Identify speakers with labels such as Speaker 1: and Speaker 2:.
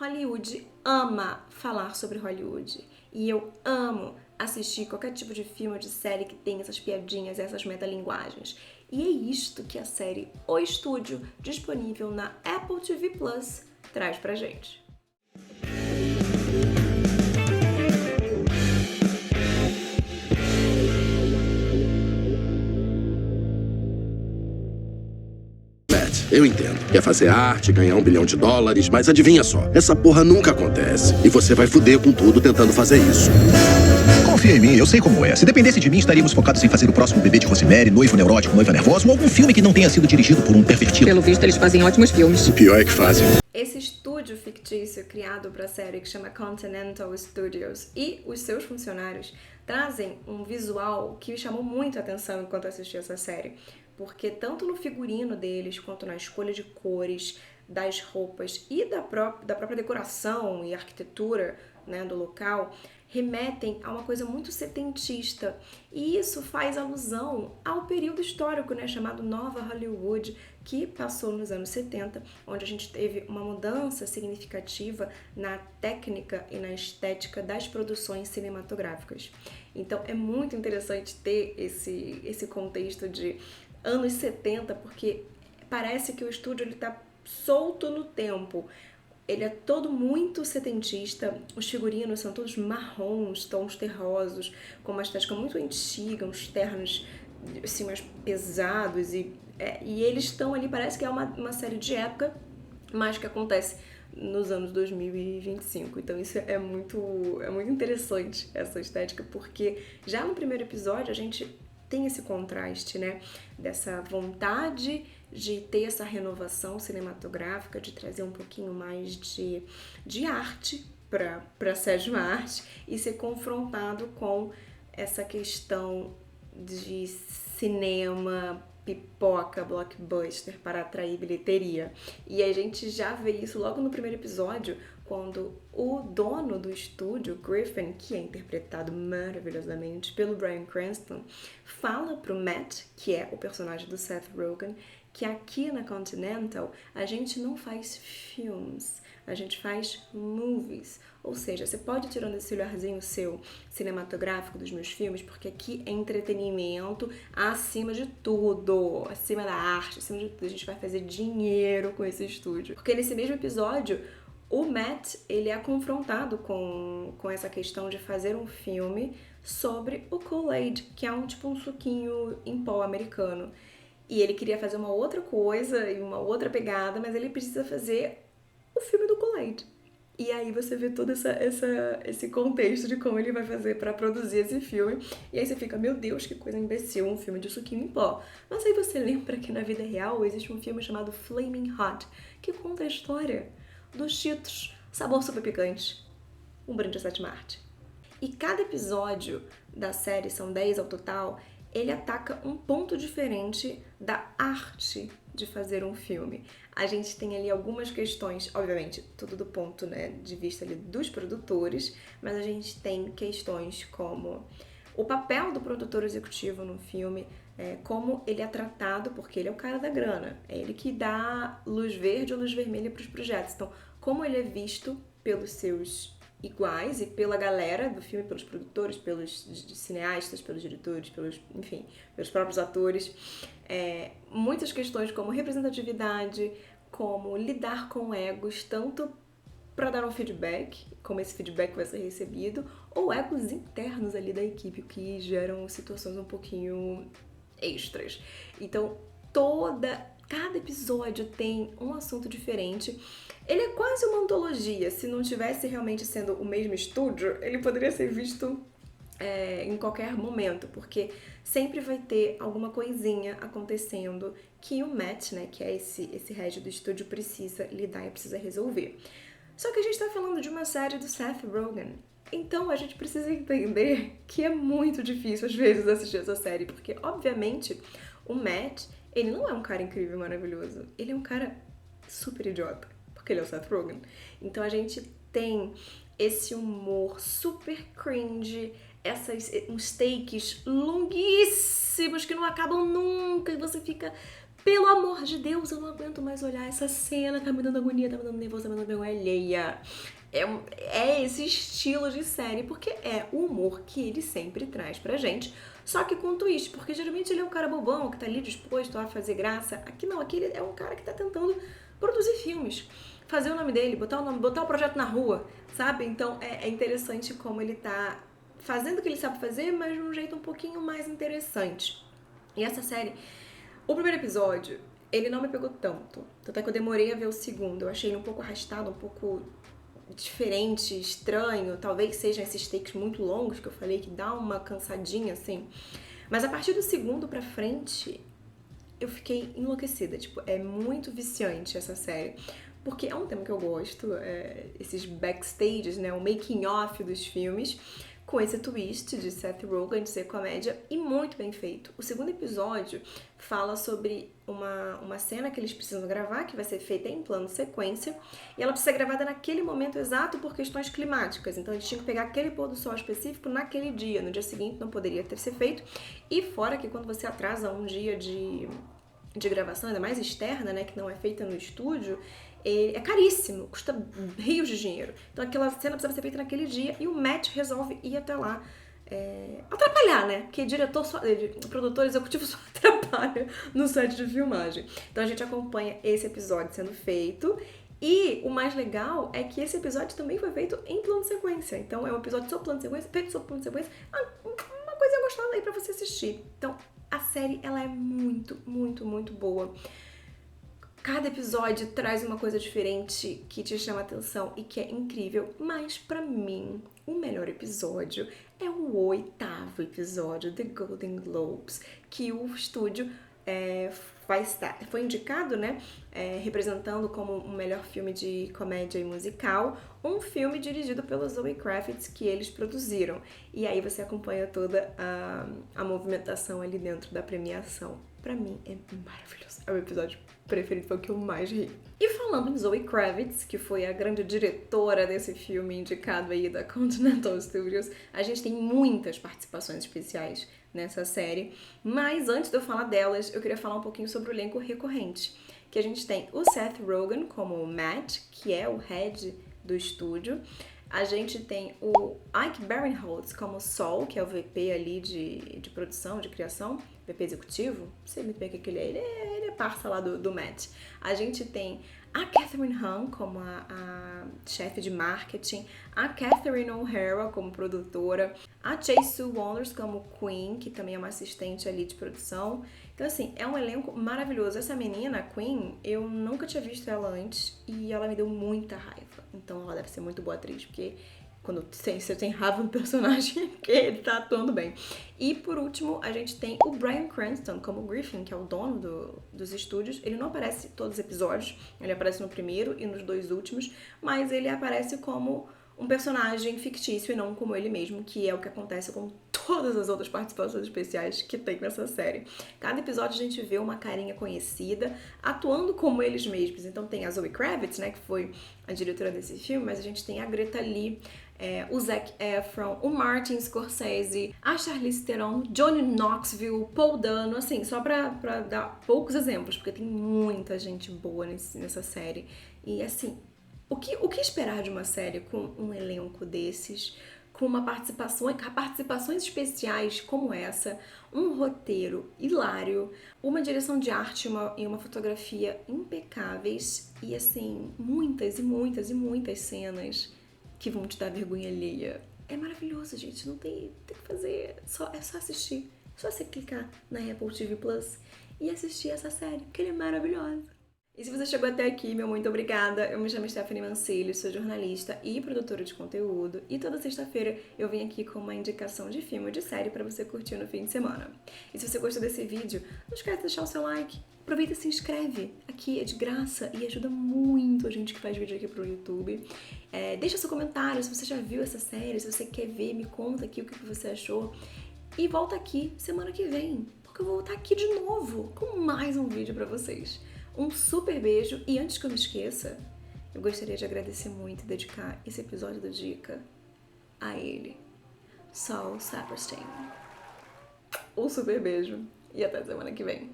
Speaker 1: Hollywood ama falar sobre Hollywood. E eu amo assistir qualquer tipo de filme ou de série que tenha essas piadinhas, essas metalinguagens. E é isto que a série O Estúdio, disponível na Apple TV Plus, traz pra gente.
Speaker 2: Eu entendo. Quer fazer arte, ganhar $1 bilhão, mas adivinha só, essa porra nunca acontece. E você vai fuder com tudo tentando fazer isso.
Speaker 3: Confia em mim, eu sei como é. Se dependesse de mim, estaríamos focados em fazer o próximo bebê de Rosemary, noivo neurótico, noiva nervosa, ou algum filme que não tenha sido dirigido por um pervertido.
Speaker 4: Pelo visto, eles fazem ótimos filmes.
Speaker 2: O pior é que fazem.
Speaker 1: Esse estúdio fictício criado para a série que chama Continental Studios e os seus funcionários trazem um visual que me chamou muito a atenção enquanto assisti essa série. Porque tanto no figurino deles, quanto na escolha de cores, das roupas e da própria decoração e arquitetura, né, do local, remetem a uma coisa muito setentista. E isso faz alusão ao período histórico, né, chamado Nova Hollywood, que passou nos anos 70, onde a gente teve uma mudança significativa na técnica e na estética das produções cinematográficas. Então é muito interessante ter esse contexto de anos 70, porque parece que o estúdio está solto no tempo. Ele é todo muito setentista, os figurinos são todos marrons, tons terrosos, com uma estética muito antiga, uns ternos assim, mais pesados, e eles estão ali, parece que é uma série de época, mas que acontece nos anos 2025. Então isso é muito interessante, essa estética, porque já no primeiro episódio a gente tem esse contraste, né, dessa vontade de ter essa renovação cinematográfica, de trazer um pouquinho mais de arte para a sétima arte e ser confrontado com essa questão de cinema, pipoca, blockbuster para atrair bilheteria. E a gente já vê isso logo no primeiro episódio, quando o dono do estúdio, Griffin, que é interpretado maravilhosamente pelo Bryan Cranston, fala pro Matt, que é o personagem do Seth Rogen, que aqui na Continental a gente não faz filmes, a gente faz movies. Ou seja, você pode ir tirando esse olharzinho seu cinematográfico dos meus filmes, porque aqui é entretenimento acima de tudo, acima da arte, acima de tudo. A gente vai fazer dinheiro com esse estúdio. Porque nesse mesmo episódio, o Matt, ele é confrontado com essa questão de fazer um filme sobre o Kool-Aid, que é um suquinho em pó americano. E ele queria fazer uma outra coisa e uma outra pegada, mas ele precisa fazer o filme do Kool-Aid. E aí você vê todo esse contexto de como ele vai fazer pra produzir esse filme. E aí você fica, meu Deus, que coisa imbecil, um filme de suquinho em pó. Mas aí você lembra que na vida real existe um filme chamado Flaming Hot, que conta a história dos Cheetos, sabor super picante, um brinde à sétima arte. E cada episódio da série, são 10 ao total, ele ataca um ponto diferente da arte de fazer um filme. A gente tem ali algumas questões, obviamente, tudo do ponto, né, de vista ali dos produtores, mas a gente tem questões como o papel do produtor executivo no filme, como ele é tratado, porque ele é o cara da grana, é ele que dá luz verde ou luz vermelha para os projetos. Então, como ele é visto pelos seus iguais e pela galera do filme, pelos produtores, pelos cineastas, pelos diretores, pelos próprios atores. Muitas questões como representatividade, como lidar com egos, tanto para dar um feedback, como esse feedback vai ser recebido, ou egos internos ali da equipe, que geram situações um pouquinho extras. Então, cada episódio tem um assunto diferente. Ele é quase uma antologia. Se não tivesse realmente sendo o mesmo estúdio, ele poderia ser visto em qualquer momento, porque sempre vai ter alguma coisinha acontecendo que o Matt, né, que é esse head do estúdio, precisa lidar e precisa resolver. Só que a gente tá falando de uma série do Seth Rogen, então a gente precisa entender que é muito difícil às vezes assistir essa série, porque obviamente o Matt, ele não é um cara incrível e maravilhoso, ele é um cara super idiota, porque ele é o Seth Rogen. Então a gente tem esse humor super cringe, uns takes longuíssimos que não acabam nunca, e você fica Pelo amor de Deus, eu não aguento mais olhar essa cena, tá me dando agonia, tá me dando nervoso, tá me dando vergonha alheia. É esse estilo de série, porque é o humor que ele sempre traz pra gente, só que com um twist, porque geralmente ele é um cara bobão, que tá ali disposto a fazer graça. Aqui não, aqui ele é um cara que tá tentando produzir filmes, fazer o nome dele, botar o projeto na rua, sabe? Então é interessante como ele tá fazendo o que ele sabe fazer, mas de um jeito um pouquinho mais interessante. E essa série, o primeiro episódio, ele não me pegou tanto. Tanto é que eu demorei a ver o segundo. Eu achei ele um pouco arrastado, um pouco diferente, estranho. Talvez sejam esses takes muito longos que eu falei, que dá uma cansadinha, assim. Mas a partir do segundo pra frente, eu fiquei enlouquecida. Tipo, é muito viciante essa série. Porque é um tema que eu gosto, esses backstages, né? O making off dos filmes, com esse twist de Seth Rogen de ser comédia, e muito bem feito. O segundo episódio fala sobre uma cena que eles precisam gravar, que vai ser feita em plano sequência, e ela precisa ser gravada naquele momento exato por questões climáticas. Então eles tinham que pegar aquele pôr do sol específico naquele dia, no dia seguinte não poderia ter sido feito. E fora que quando você atrasa um dia de gravação, ainda mais externa, né, que não é feita no estúdio, é caríssimo, custa rios de dinheiro. Então aquela cena precisava ser feita naquele dia e o Matt resolve ir até lá atrapalhar, né? Porque produtor executivo só atrapalha no set de filmagem. Então a gente acompanha esse episódio sendo feito. E o mais legal é que esse episódio também foi feito em plano de sequência. Então é um episódio sob plano de sequência, feito sob plano de sequência. Uma coisa gostosa aí pra você assistir. Então a série, ela é muito, muito, muito boa. Cada episódio traz uma coisa diferente que te chama a atenção e que é incrível. Mas pra mim, o melhor episódio é o 8º episódio The Golden Globes, que o estúdio foi indicado, né, representando como o melhor filme de comédia e musical, um filme dirigido pela Zoe Kravitz que eles produziram. E aí você acompanha toda a movimentação ali dentro da premiação. Pra mim é maravilhoso. É o episódio preferido, foi o que eu mais ri. E falando em Zoe Kravitz, que foi a grande diretora desse filme indicado aí da Continental Studios, a gente tem muitas participações especiais nessa série, mas antes de eu falar delas, eu queria falar um pouquinho sobre o elenco recorrente, que a gente tem o Seth Rogen como o Matt, que é o head do estúdio. A gente tem o Ike Barinholtz como Sol, que é o VP ali de produção, de criação, VP executivo, não sei muito bem o que ele é, ele é parça lá do Matt. A gente tem a Catherine Hahn como a chefe de marketing, a Catherine O'Hara como produtora, a Chase Sue Wonders como Queen, que também é uma assistente ali de produção. Então, assim, é um elenco maravilhoso. Essa menina, a Queen, eu nunca tinha visto ela antes e ela me deu muita raiva. Então, ela deve ser muito boa atriz, porque quando você tem raiva do personagem, porque ele tá atuando bem. E, por último, a gente tem o Bryan Cranston como Griffin, que é o dono dos estúdios. Ele não aparece em todos os episódios, ele aparece no primeiro e nos 2 últimos, mas ele aparece como um personagem fictício e não como ele mesmo, que é o que acontece com todas as outras participações especiais que tem nessa série. Cada episódio a gente vê uma carinha conhecida atuando como eles mesmos. Então tem a Zoe Kravitz, né, que foi a diretora desse filme, mas a gente tem a Greta Lee, o Zac Efron, o Martin Scorsese, a Charlize Theron, Johnny Knoxville, Paul Dano, assim, só pra dar poucos exemplos, porque tem muita gente boa nessa série. E assim, o que esperar de uma série com um elenco desses, com participações especiais como essa, um roteiro hilário, uma direção de arte e uma fotografia impecáveis e, assim, muitas e muitas e muitas cenas que vão te dar vergonha alheia. É maravilhoso, gente. Não tem que fazer. É só assistir. É só você clicar na Apple TV Plus e assistir essa série, porque ela é maravilhosa. E se você chegou até aqui, meu muito obrigada. Eu me chamo Stephanie Mancilli, sou jornalista e produtora de conteúdo. E toda sexta-feira eu vim aqui com uma indicação de filme ou de série pra você curtir no fim de semana. E se você gostou desse vídeo, não esquece de deixar o seu like. Aproveita e se inscreve. Aqui é de graça e ajuda muito a gente que faz vídeo aqui pro YouTube. Deixa seu comentário se você já viu essa série, se você quer ver, me conta aqui o que você achou. E volta aqui semana que vem, porque eu vou voltar aqui de novo com mais um vídeo pra vocês. Um super beijo e antes que eu me esqueça, eu gostaria de agradecer muito e dedicar esse episódio do Dica a ele, Saul Saperstein. Um super beijo e até semana que vem.